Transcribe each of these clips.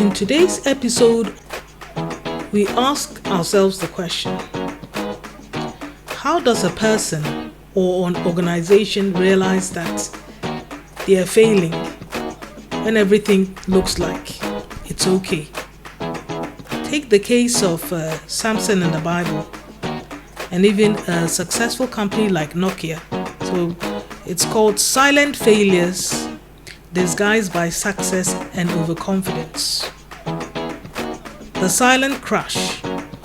In today's episode, we ask ourselves the question: how does a person or an organization realize that they are failing when everything looks like it's okay? Take the case of Samson in the Bible, and even a successful company like Nokia. So it's called silent failures disguised by success and overconfidence. The silent crash,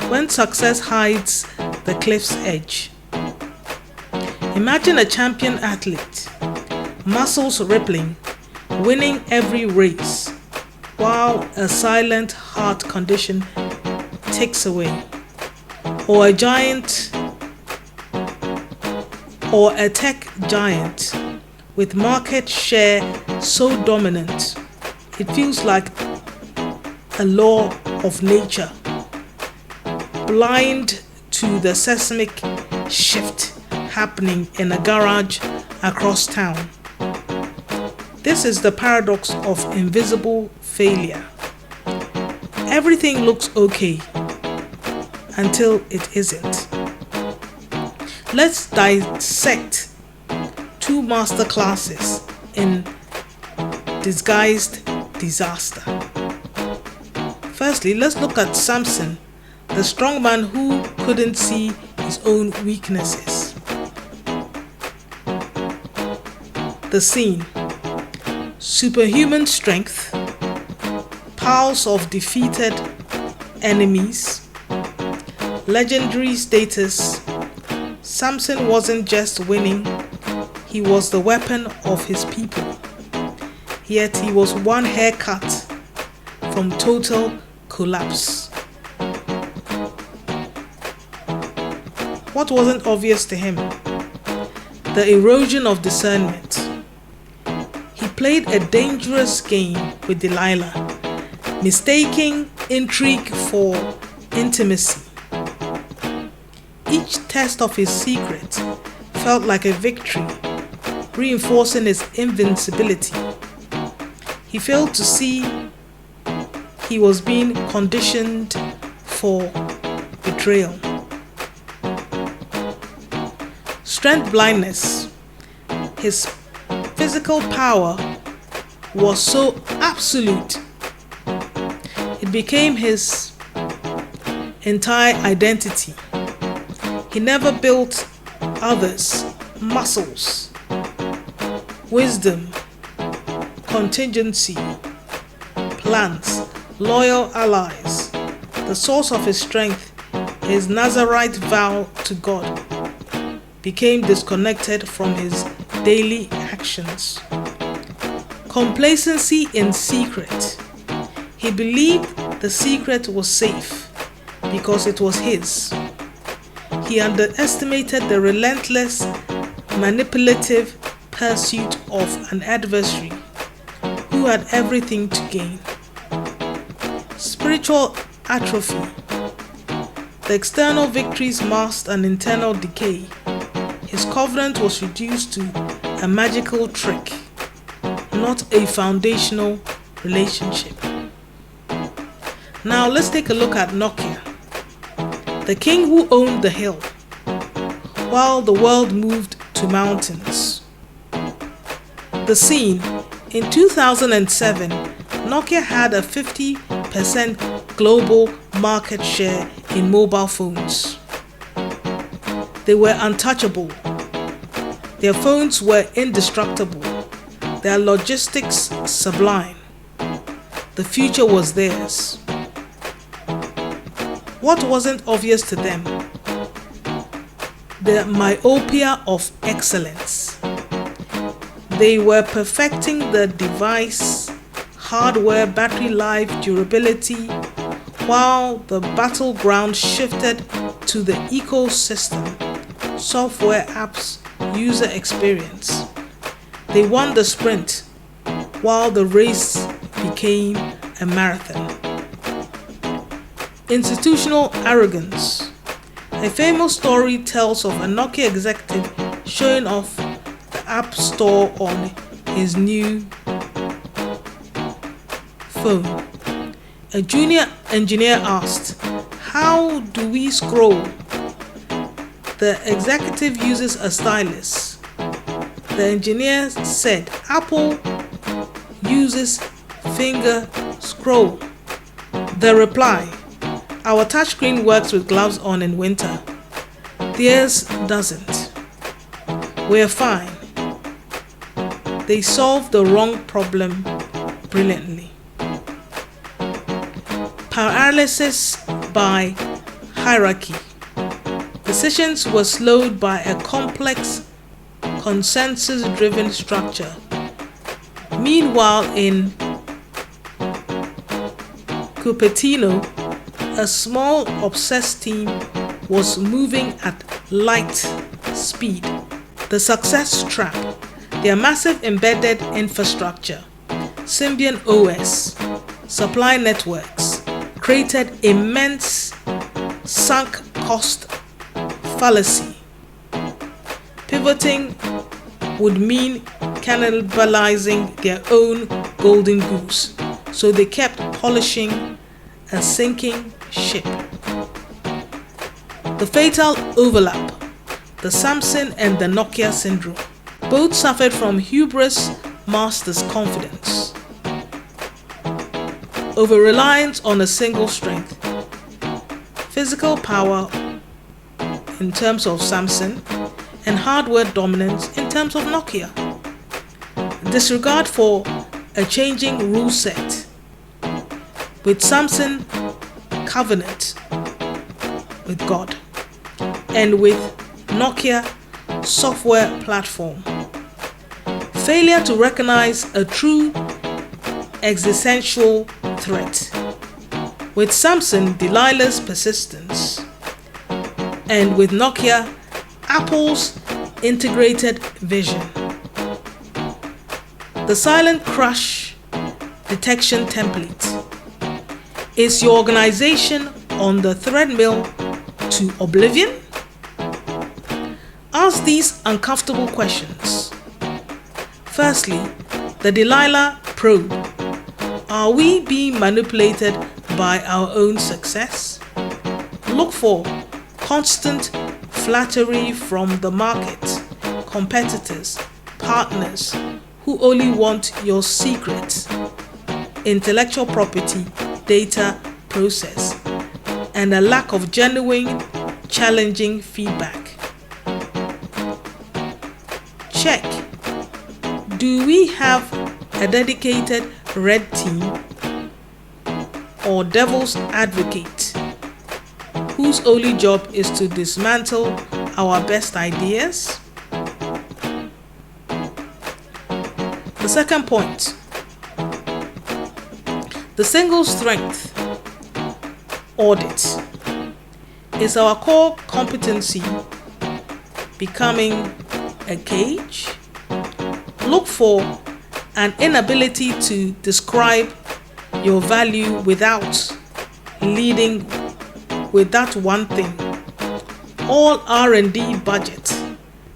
when success hides the cliff's edge. Imagine a champion athlete, muscles rippling, winning every race, while a silent heart condition ticks away. Or a tech giant with market share so dominant it feels like a law of nature, blind to the seismic shift happening in a garage across town. This is the paradox of invisible failure. Everything looks okay until it isn't. Let's dissect two master classes in disguised disaster. Firstly, let's look at Samson, the strong man who couldn't see his own weaknesses. The scene: superhuman strength, piles of defeated enemies, legendary status. Samson wasn't just winning, he was the weapon of his people. Yet he was one haircut from total collapse. What wasn't obvious to him? The erosion of discernment. He played a dangerous game with Delilah, mistaking intrigue for intimacy. Each test of his secret felt like a victory, reinforcing his invincibility. He failed to see he was being conditioned for betrayal. Strength blindness. His physical power was so absolute, it became his entire identity. He never built others' muscles, wisdom, contingency, plans, loyal allies. The source of his strength, his Nazarite vow to God, became disconnected from his daily actions. Complacency in secret. He believed the secret was safe because it was his. He underestimated the relentless, manipulative pursuit of an adversary who had everything to gain. Spiritual atrophy. The external victories masked an internal decay. His covenant was reduced to a magical trick, not a foundational relationship. Now let's take a look at Nokia, the king who owned the hill, while the world moved to mountains. The scene: in 2007, Nokia had a 50% global market share in mobile phones. They were untouchable. Their phones were indestructible. Their logistics sublime. The future was theirs. What wasn't obvious to them? The myopia of excellence. They were perfecting the device, hardware, battery life, durability, while the battleground shifted to the ecosystem, software, apps, user experience. They won the sprint, while the race became a marathon. Institutional arrogance. A famous story tells of a Nokia executive showing off the App Store on his new phone. A junior engineer asked, "How do we scroll?" The executive uses a stylus. The engineer said, "Apple uses finger scroll." The reply, "Our touchscreen works with gloves on in winter. Theirs doesn't. We're fine." They solved the wrong problem brilliantly. Paralysis by hierarchy. Decisions were slowed by a complex, consensus-driven structure. Meanwhile, in Cupertino, a small, obsessed team was moving at light speed. The success trap. Their massive embedded infrastructure, Symbian OS, supply networks, created immense sunk cost fallacy. Pivoting would mean cannibalizing their own golden goose, so they kept polishing a sinking ship. The fatal overlap, the Samson and the Nokia syndrome. Both suffered from hubris masters confidence, over-reliance on a single strength, physical power in terms of Samson, and hardware dominance in terms of Nokia. Disregard for a changing rule set, with Samson covenant with God, and with Nokia software platform. Failure to recognize a true existential threat, with Samson Delilah's persistence, and with Nokia Apple's integrated vision. The silent crash detection template. Is your organization on the treadmill to oblivion? Ask these uncomfortable questions. Firstly, the Delilah probe. Are we being manipulated by our own success? Look for constant flattery from the market, competitors, partners who only want your secret, intellectual property, data, process, and a lack of genuine, challenging feedback. Check. Do we have a dedicated red team or devil's advocate whose only job is to dismantle our best ideas? The second point, the single strength audit. Is our core competency becoming a cage? Look for an inability to describe your value without leading with that one thing. All R&D budget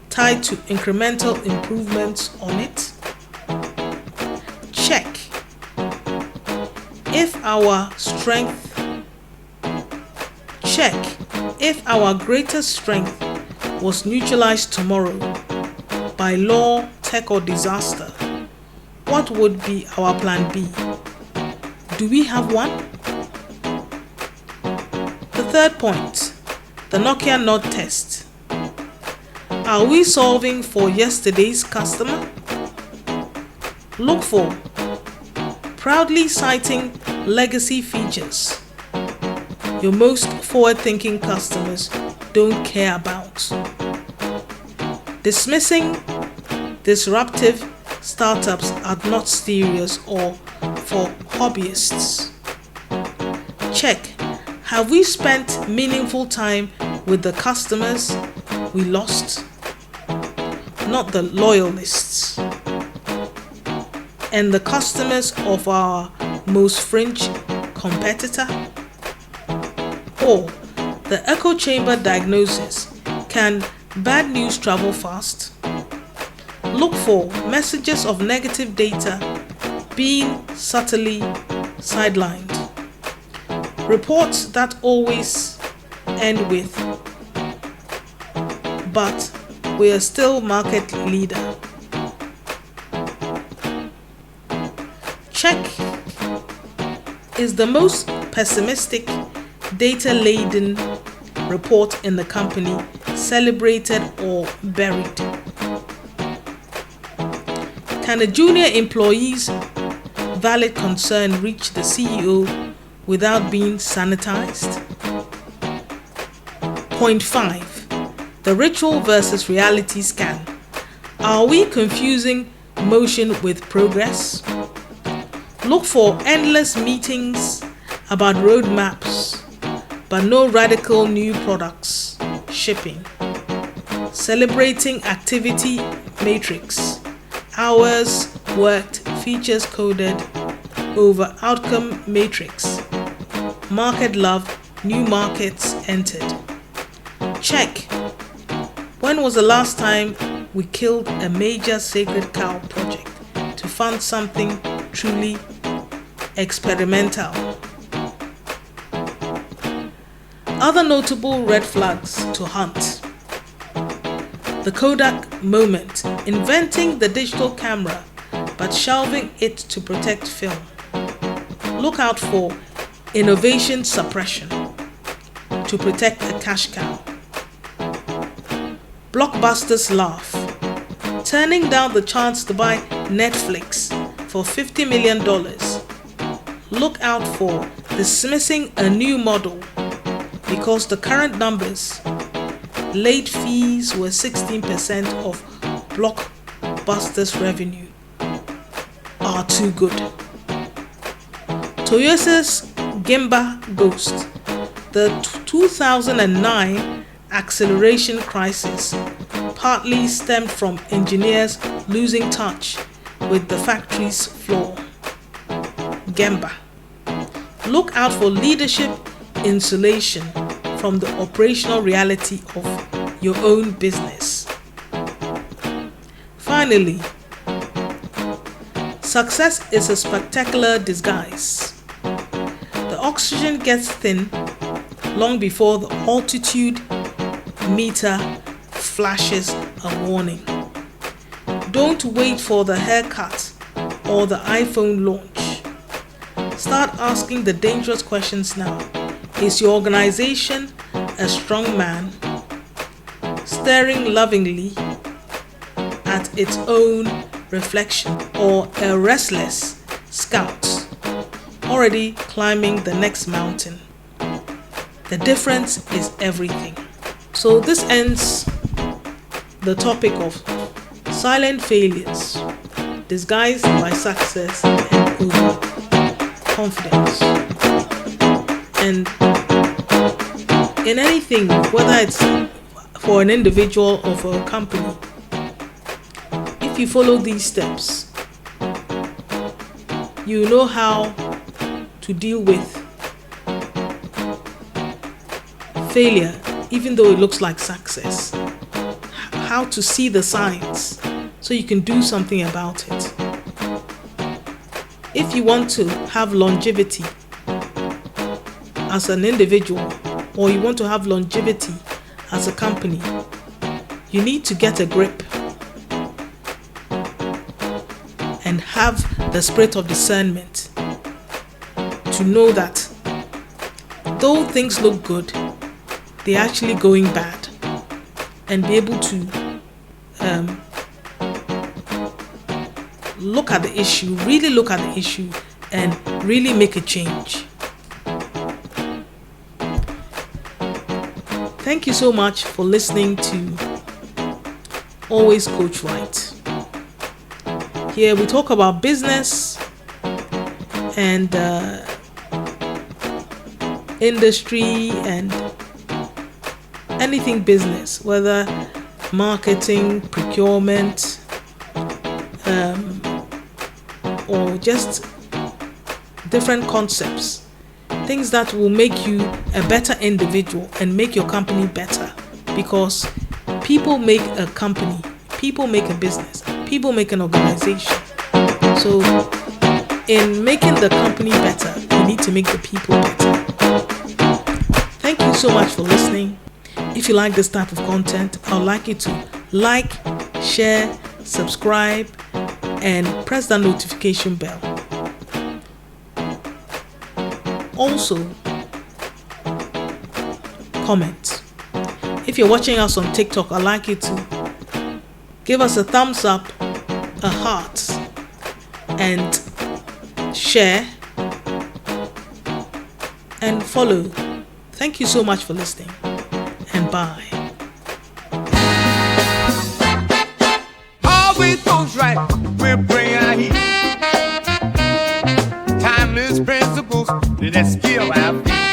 tied to incremental improvements on it. Check. If our greatest strength was neutralized tomorrow by law, tech, or disaster, what would be our plan B? Do we have one? The third point, the Nokia nod test. Are we solving for yesterday's customer? Look for proudly citing legacy features your most forward-thinking customers don't care about. Dismissing disruptive startups are not serious or for hobbyists. Check. Have we spent meaningful time with the customers we lost? Not the loyalists. And the customers of our most fringe competitor? Or the echo chamber diagnosis. Can bad news travel fast? Look for messages of negative data being subtly sidelined. Reports that always end with, but we are still market leader. Check is the most pessimistic, data-laden report in the company, celebrated or buried. Can a junior employee's valid concern reach the CEO without being sanitized? Point 5. The ritual versus reality scan. Are we confusing motion with progress? Look for endless meetings about roadmaps, but no radical new products shipping. Celebrating activity matrix, hours worked, features coded over outcome matrix. Market love, new markets entered. Check. When was the last time we killed a major sacred cow project to fund something truly experimental? Other notable red flags to hunt. The Kodak moment, inventing the digital camera but shelving it to protect film. Look out for innovation suppression to protect a cash cow. Blockbusters laugh, turning down the chance to buy Netflix for $50 million. Look out for dismissing a new model because the current numbers, late fees were 16% of Blockbusters revenue, are too good. Toyota's Gemba Ghost, the 2009 acceleration crisis partly stemmed from engineers losing touch with the factory's floor. Gemba. Look out for leadership insulation from the operational reality of your own business. Finally, success is a spectacular disguise. The oxygen gets thin long before the altitude meter flashes a warning. Don't wait for the haircut or the iPhone launch. Start asking the dangerous questions now. Is your organization a strong man, staring lovingly at its own reflection, or a restless scout already climbing the next mountain? The difference is everything. So this ends the topic of silent failures disguised by success and overconfidence. And in anything, whether it's for an individual or for a company, if you follow these steps, you know how to deal with failure, even though it looks like success. How to see the signs so you can do something about it. If you want to have longevity as an individual, or you want to have longevity as a company, you need to get a grip and have the spirit of discernment to know that though things look good, they're actually going bad, and be able to look at the issue, really look at the issue, and really make a change. Thank you so much for listening to Always Coach Right. Here we talk about business and industry and anything business, whether marketing, procurement, or just different concepts, things that will make you a better individual and make your company better, because people make a company, people make a business, people make an organization. So in making the company better, you need to make the people better. Thank you so much for listening. If you like this type of content, I would like you to like, share, subscribe, and press that notification bell. Also, comment. If you're watching us on TikTok, I'd like you to give us a thumbs up, a heart, and share and follow. Thank you so much for listening, and bye. Always goes right, we'll bring our heat. Timeless principles that skill our feet.